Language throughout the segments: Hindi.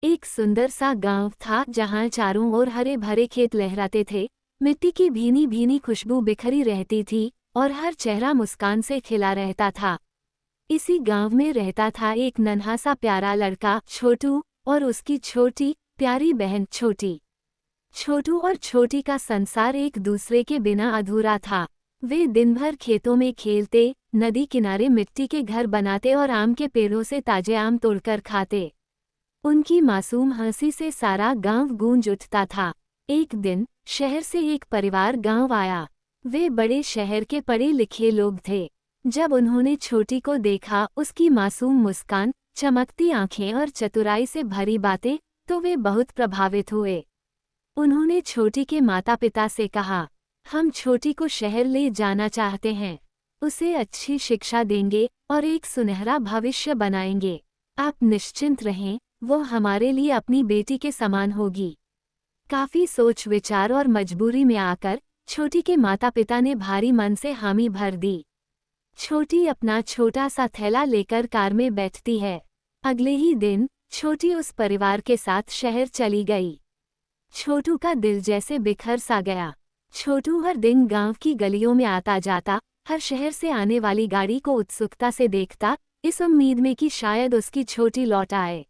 एक सुंदर सा गांव था जहां चारों ओर हरे भरे खेत लहराते थे। मिट्टी की भीनी भीनी खुशबू बिखरी रहती थी और हर चेहरा मुस्कान से खिला रहता था। इसी गांव में रहता था एक नन्हा सा प्यारा लड़का छोटू और उसकी छोटी प्यारी बहन छोटी। छोटू और छोटी का संसार एक दूसरे के बिना अधूरा था। वे दिन भर खेतों में खेलते, नदी किनारे मिट्टी के घर बनाते और आम के पेड़ों से ताजे आम तोड़कर खाते। उनकी मासूम हंसी से सारा गांव गूंज उठता था। एक दिन शहर से एक परिवार गांव आया। वे बड़े शहर के पढ़े लिखे लोग थे। जब उन्होंने छोटी को देखा, उसकी मासूम मुस्कान, चमकती आंखें और चतुराई से भरी बातें, तो वे बहुत प्रभावित हुए। उन्होंने छोटी के माता पिता से कहा, हम छोटी को शहर ले जाना चाहते हैं। उसे अच्छी शिक्षा देंगे और एक सुनहरा भविष्य बनाएंगे। आप निश्चिंत रहें, वो हमारे लिए अपनी बेटी के समान होगी। काफी सोच विचार और मजबूरी में आकर छोटी के माता पिता ने भारी मन से हामी भर दी। छोटी अपना छोटा सा थैला लेकर कार में बैठती है। अगले ही दिन छोटी उस परिवार के साथ शहर चली गई। छोटू का दिल जैसे बिखर सा गया। छोटू हर दिन गांव की गलियों में आता जाता, हर शहर से आने वाली गाड़ी को उत्सुकता से देखता, इस उम्मीद में कि शायद उसकी छोटी लौट आए।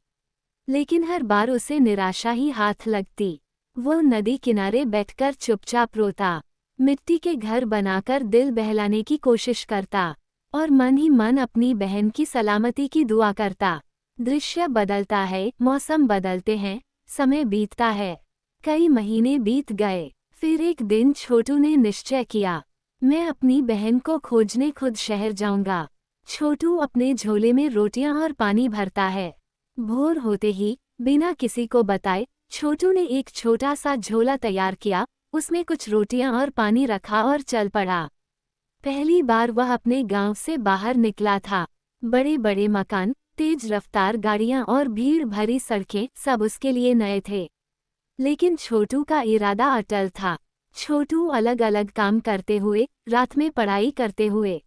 लेकिन हर बार उसे निराशा ही हाथ लगती। वो नदी किनारे बैठकर चुपचाप रोता, मिट्टी के घर बनाकर दिल बहलाने की कोशिश करता और मन ही मन अपनी बहन की सलामती की दुआ करता। दृश्य बदलता है, मौसम बदलते हैं, समय बीतता है। कई महीने बीत गए। फिर एक दिन छोटू ने निश्चय किया, मैं अपनी बहन को खोजने खुद शहर जाऊंगा। छोटू अपने झोले में रोटियां और पानी भरता है। भोर होते ही बिना किसी को बताए छोटू ने एक छोटा सा झोला तैयार किया, उसमें कुछ रोटियां और पानी रखा और चल पड़ा। पहली बार वह अपने गांव से बाहर निकला था। बड़े बड़े मकान, तेज रफ्तार गाड़ियां और भीड़ भरी सड़कें सब उसके लिए नए थे। लेकिन छोटू का इरादा अटल था। छोटू अलग अलग काम करते हुए, रात में पढ़ाई करते हुए।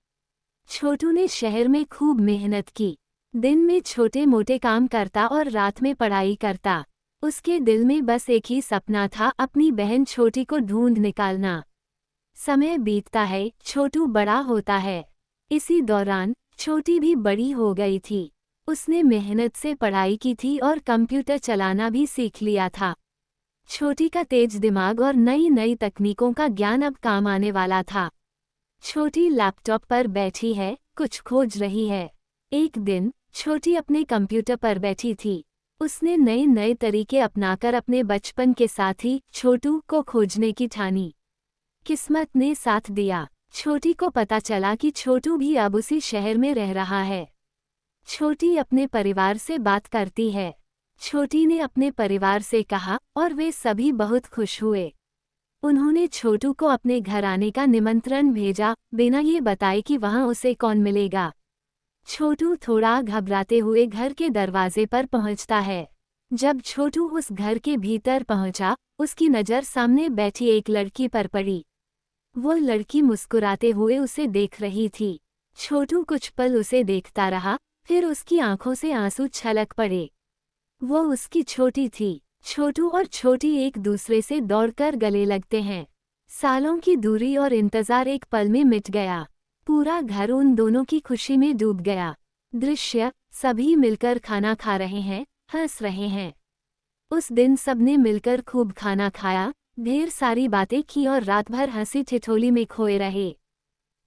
छोटू ने शहर में खूब मेहनत की। दिन में छोटे मोटे काम करता और रात में पढ़ाई करता। उसके दिल में बस एक ही सपना था, अपनी बहन छोटी को ढूंढ निकालना। समय बीतता है, छोटू बड़ा होता है। इसी दौरान छोटी भी बड़ी हो गई थी। उसने मेहनत से पढ़ाई की थी और कंप्यूटर चलाना भी सीख लिया था। छोटी का तेज दिमाग और नई नई तकनीकों का ज्ञान अब काम आने वाला था। छोटी लैपटॉप पर बैठी है, कुछ खोज रही है। एक दिन छोटी अपने कंप्यूटर पर बैठी थी। उसने नए नए तरीके अपनाकर अपने बचपन के साथी छोटू को खोजने की ठानी। किस्मत ने साथ दिया। छोटी को पता चला कि छोटू भी अब उसी शहर में रह रहा है। छोटी अपने परिवार से बात करती है। छोटी ने अपने परिवार से कहा और वे सभी बहुत खुश हुए। उन्होंने छोटू को अपने घर आने का निमंत्रण भेजा, बिना ये बताए कि वहां उसे कौन मिलेगा। छोटू थोड़ा घबराते हुए घर के दरवाजे पर पहुंचता है। जब छोटू उस घर के भीतर पहुंचा, उसकी नज़र सामने बैठी एक लड़की पर पड़ी। वो लड़की मुस्कुराते हुए उसे देख रही थी। छोटू कुछ पल उसे देखता रहा, फिर उसकी आंखों से आंसू छलक पड़े। वो उसकी छोटी थी। छोटू और छोटी एक दूसरे से दौड़कर गले लगते हैं। सालों की दूरी और इंतजार एक पल में मिट गया। पूरा घर उन दोनों की खुशी में डूब गया। दृश्य, सभी मिलकर खाना खा रहे हैं, हंस रहे हैं। उस दिन सबने मिलकर खूब खाना खाया, ढेर सारी बातें की और रात भर हंसी ठिठोली में खोए रहे।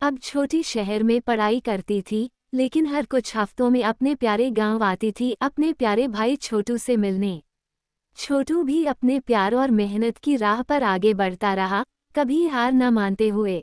अब छोटी शहर में पढ़ाई करती थी, लेकिन हर कुछ हफ्तों में अपने प्यारे गांव आती थी अपने प्यारे भाई छोटू से मिलने। छोटू भी अपने प्यार और मेहनत की राह पर आगे बढ़ता रहा, कभी हार न मानते हुए।